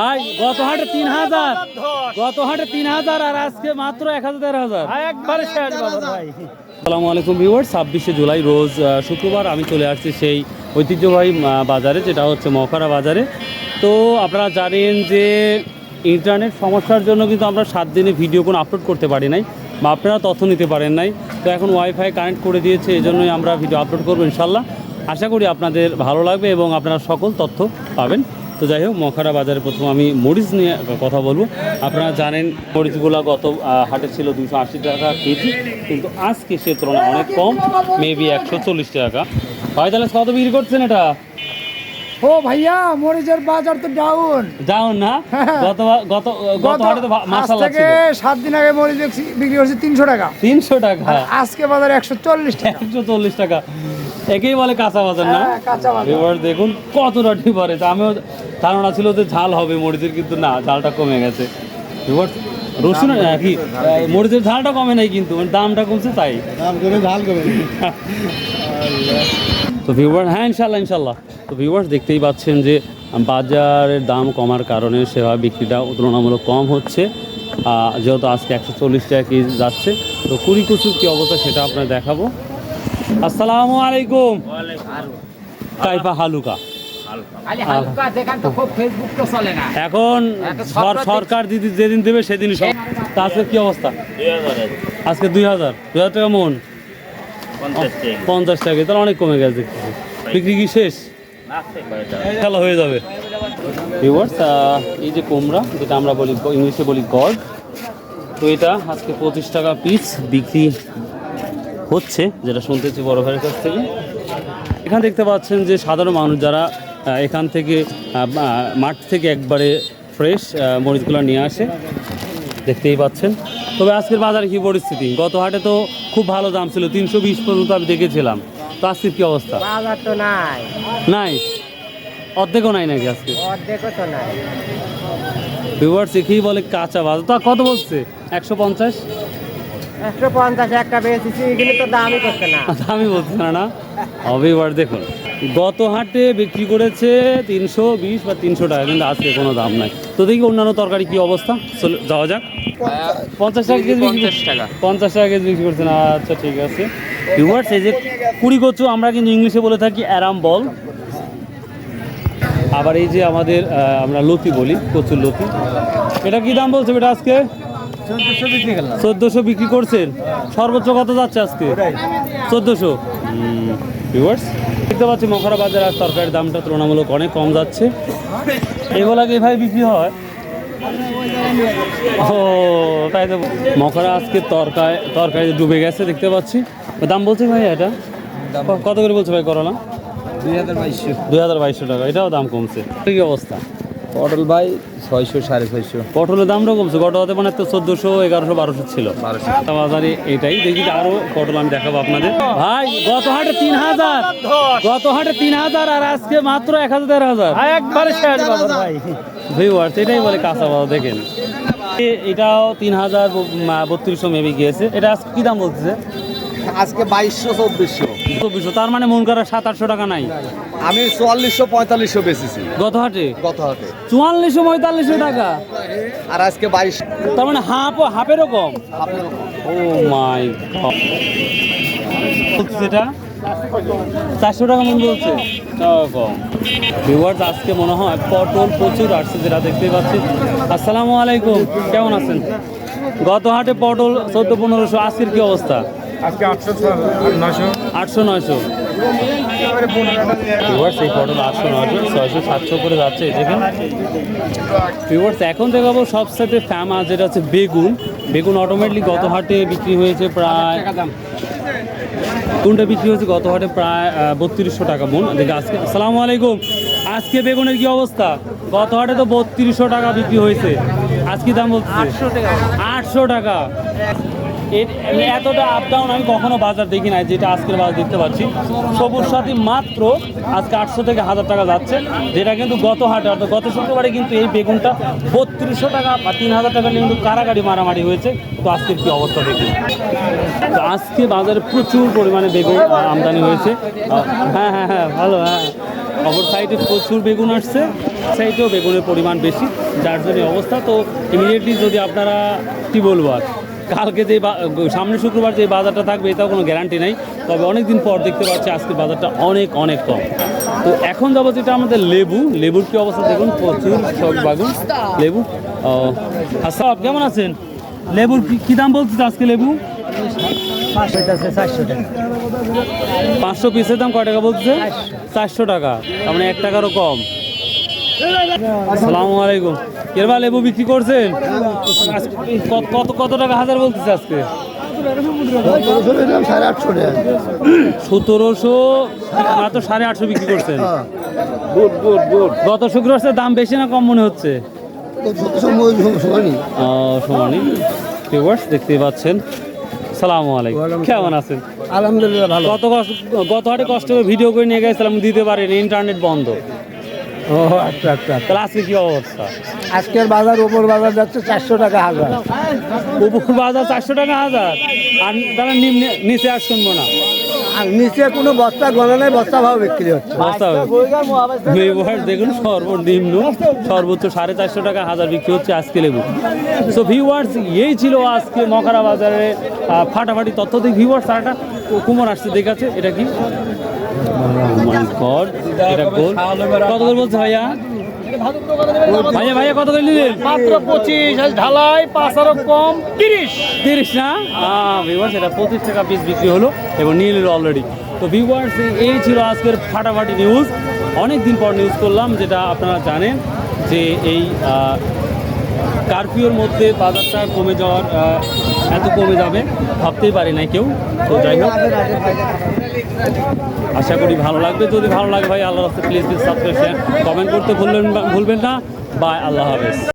ভাই গত হাটে 3000, গত হাটে 3000 আর আজকে মাত্র 1000 একবারে শেষ বাজার ভাই। আসসালামু আলাইকুম ভিউয়ার্স, 26শে জুলাই রোজ শুক্রবার আমি চলে আসছি সেই ঐতিহ্যবাহী বাজারে, যেটা হচ্ছে মখরা বাজারে। তো আপনারা জানেন যে ইন্টারনেট সমস্যার জন্য কিন্তু আমরা 7 দিনে ভিডিও কোনো আপলোড করতে পারি নাই, বা আপনারা তথ্য নিতে পারেন নাই। তো এখন ওয়াইফাই কানেক্ট করে দিয়েছে, এই জন্যই আমরা ভিডিও আপলোড করবো ইনশাল্লাহ। আশা করি আপনাদের ভালো লাগবে এবং আপনারা সকল তথ্য পাবেন। তো যাই হোক, মখরা বাজারে প্রথম আমি মরিচ নিয়ে কথা বলবো। আপনারা জানেন মরিচগুলো গত হাটে ছিল 280 টাকা কেজি, কিন্তু আজকে সে তুলনায় অনেক কম, মেবি 140 টাকা। ভাই তাহলে কত বিক্রি করছেন এটা? ও ভাইয়া, মরিচের বাজার তো ডাউন ডাউন না? গত গত গত হাটে তো মাশাআল্লাহ ছিল। 7 দিন আগে মরিচ বিক্রি করছে 300 টাকা। 300 টাকা? আজকে বাজার 140 টাকা। 140 টাকা, একেই বলে কাঁচা বাজার না? কাঁচা বাজার। এবার দেখুন কতটা ডিফারেন্স। আমিও ধারণা ছিল যে ঝাল হবে মরিচের, কিন্তু না, ঝালটা কমে গেছে। এবার রসুন কি মরিচের ঝালটা কমে নাই, কিন্তু দামটা কমছে, তাই ঝাল কমে। তো ভিউয়ার, হ্যাঁ ইনশাল্লাহ। তো ভিউয়ার্স দেখতেই পাচ্ছেন যে বাজারের দাম কমার কারণে সেভাবে বিক্রিটা তুলনামূলক কম হচ্ছে। যেহেতু আজকে 140 টাকা কেজি যাচ্ছে। তো কুড়ি কচুর কী অবস্থা সেটা আপনার দেখাবো। আসসালামু আলাইকুম। কাইফা হালুকা এখন সরকার যেদিন দেবে সেদিনই সব। তা আজকে কি অবস্থা? আজকে 2000 টাকা মন, 50 টাকা, তাহলে অনেক কমে গেছে। বিক্রি কি শেষ? খেলা হয়ে যাবে। ভিউয়ার্স, এই যে কুমড়া, যেটা আমরা বলি ইংলিশে বলি গড, তো এটা আজকে 25 টাকা পিস বিক্রি হচ্ছে, যেটা শুনতেছি বড় ভাইয়ের কাছ থেকে। এখানে দেখতে পাচ্ছেন যে সাধারণ মানুষ যারা এখান থেকে মাঠ থেকে একবারে ফ্রেশ মরিচগুলো নিয়ে আসে, দেখতেই পাচ্ছেন। তবে আজকের বাজারে কী পরিস্থিতি? গত হাটে তো খুব ভালো দাম ছিল, 320 পর্যন্ত আমি দেখেছিলাম। তো আজকের কী অবস্থা? বাজার তো নাই, নাই, অর্ধেকও নাই নাকি আজকে? অর্ধেকও তো নাই। ভিউয়ার্স, একেই বলে কাঁচা বাজার। তো কত বলছে? 150? 150 একটা বেচেছি, এগুলো তো দামই করছে না। দামই বলছে না? হবে। এবার দেখুন, গত হাটে বিক্রি করেছে 320 বা 300 টাকা, কিন্তু আজকে কোনো দাম নাই। তো দেখি অন্যান্য তরকারি কি অবস্থা, যাওয়া যাক। 50 টাকা কেজি? 50 টাকা কেজি বিক্রি করছেন? আচ্ছা, ঠিক আছে। ভিউয়ার্স, এই যে কুড়ি কচু আমরা কিন্তু ইংলিশে বলে থাকি অ্যারাম বল, আবার এই যে আমাদের আমরা লতি বলি, কচুর লতি। এটা কি দাম বলছে এটা আজকে? 1400 বিক্রি করছেন। সর্বোচ্চ কত যাচ্ছে আজকে? 1400। ভিউয়ার্স, দেখতে পাচ্ছি মখরা বাজার আর তরকারির দামটা তুলনামূলক অনেক কম যাচ্ছে। এগুলো কি ভাই বিক্রি হয়? ও তাই তো। মখরা আজকে তরকারি ডুবে গেছে দেখতে পাচ্ছি। দাম বলছে ভাই এটা কত করে বলছে ভাই? করলা 2200 টাকা, এটাও দাম কমছে। কি অবস্থা? পটল ভাই 600 650। পটলের দামটাও কমছে। গত হাতে মানে তো 1400 1100 1200 ছিল বাজারে। এটাই দেখি আরো পটল আমি দেখাবো আপনাদের। ভাই গত হাটে 3000, গত হাটে 3000 আর আজকে মাত্র 1000 একবারে শেষ বাজার ভাই। ভিউয়ার্স, এটাই বলে কাঁচা বাজার। দেখেন এটাও 3000 3200 মেবি গিয়েছে। এটা আজকে কি দাম বলতেছে? আজকে 2200 2400, তার মানে মন করা 700-800 টাকা নাই। আমি 4400 4500 বেচেছি গত হাটে। 4400 4500 টাকা, আর আজকে 22। তার মানে হাফেরও কম। ও মাই গড, এটা 400 টাকা মন বলছে, তাও কম। ভিউয়ার্স, আজকে মনে হয় পটল প্রচুর আসছে, যেটা দেখতে পাচ্ছি। আসসালামু আলাইকুম, কেমন আছেন? গত হাটে পটল 1400-1500, আজকের কি অবস্থা? আজকে 800-900। ভিউয়ার্স, এই পটল 800-900 600 700 করে যাচ্ছে। দেখেন ভিউয়ার্স, এখন দেখাবো সবসাথে ফেমাস, যেটা হচ্ছে বেগুন। বেগুন অটোমেটিকলি গত হাটে বিক্রি হয়েছে প্রায়, কোনটা বিক্রি হয়েছে গত হাটে প্রায় 3200 টাকা মন। দেখে আজকে, আসসালামু আলাইকুম, আজকে বেগুনের কি অবস্থা? গত হাটে তো 3200 টাকা বিক্রি হয়েছে, আজকে দাম বলছে 800 টাকা। এতটা আপ ডাউন আমি কখনো বাজার দেখি নাই, যেটা আজকের বাজার দেখতে পাচ্ছি। সবুজ সাথী মাত্র আজকে 800 থেকে 1000 টাকা যাচ্ছে, যেটা কিন্তু গত হাটে অর্থাৎ গত শুক্রবারে কিন্তু এই বেগুনটা 3200 টাকা বা 3000 টাকা কিন্তু কারাকারি মারামারি হয়েছে। তো আজকের কি অবস্থা দেখুন। তো আজকে বাজারে প্রচুর পরিমাণে বেগুন আমদানি হয়েছে। হ্যাঁ, ভালো। হ্যাঁ, অপর সাইডে প্রচুর বেগুন আসছে, সাইডেও বেগুনের পরিমাণ বেশি, যার জন্য এই অবস্থা। তো ইমিডিয়েটলি যদি আপনারা কী বলবো আর, কালকে যে সামনে শুক্রবার যে বাজারটা থাকবে এটাও কোনো গ্যারান্টি নাই, তবে অনেক দিন পর দেখতে পাচ্ছি আজকের বাজারটা অনেক অনেক কম। তো এখন যাবো যেটা আমাদের লেবুর কি অবস্থা দেখুন, প্রচুর সব বাগুন লেবু। আচ্ছা, কেমন আছেন? লেবুর কি দাম বলছিস আজকে লেবু? 400 টাকা। 500 পিসের দাম কয় টাকা বলছে? 400 টাকা, তার মানে 1 টাকারও কম। আসসালামু আলাইকুম। এরবা লেবু বিক্রি করছেন? কত কত টাকা হাজার বলতেছে আজকে? 1700, মাত্র 850 বিক্রি করছেন। গত শুক্রবারের দাম বেশি না কম মনে হচ্ছে? সমানই। ভিউয়ার্স দেখতেই পাচ্ছেন। সালামু আলাইকুম, কেমন আছেন? আলহামদুলিল্লাহ ভালো। গত হাটে কষ্ট করে ভিডিও করে নিয়ে গেছিলাম, দিতে পারিনি, ইন্টারনেট বন্ধ। ও আচ্ছা আচ্ছা। তাহলে আজকে কি অবস্থা? আজকের বাজার উপর বাজার যাচ্ছে 400 টাকা হাজার। উপর বাজার 400 টাকা হাজার, আর তাহলে নিচে আর শুনবো না। আর নিচে কোনো বস্তা গলা নেই, বস্তা ভাव বিক্রি হচ্ছে। দেখুন সর্বনিম্ন সর্বোচ্চ 450 টাকা হাজার বিক্রি হচ্ছে আজকে লেবু। সো ভিউয়ার্স, এই ছিল আজকে মখারা বাজারে ফাটাফাটি তথ্য। দিক ভিউয়ার্স, আর একটা কুমোর আসছে, দেখাচ্ছে এটা কি? এটা গোল। কত করে বলছে ভাইয়া? ভাইয়া কত করে নিলেন? মাত্র 25, ঢালাই 5 আর কম 30 না? ভিউয়ার্স, এটা 25 টাকা পিস বিক্রি হলো এবং নিয়ে নিল অলরেডি। তো ভিউয়ার্স, এই ছিল আজকের ফাটাফাটি নিউজ। অনেক দিন পর নিউজ করলাম, যেটা আপনারা জানেন যে এই কারফিউর মধ্যে বাজারটা কমে যাওয়ার, এত কমে যাবে ভাবতেই পারি নাই কেউ। তো যাই হোক, আশা করি ভালো লাগবে। যদি ভালো লাগে ভাই, আল্লাহ রাস্তায় প্লিজ সাবস্ক্রাইব, শেয়ার, কমেন্ট করতে ভুলবেন না। বাই, আল্লাহ হাফেজ।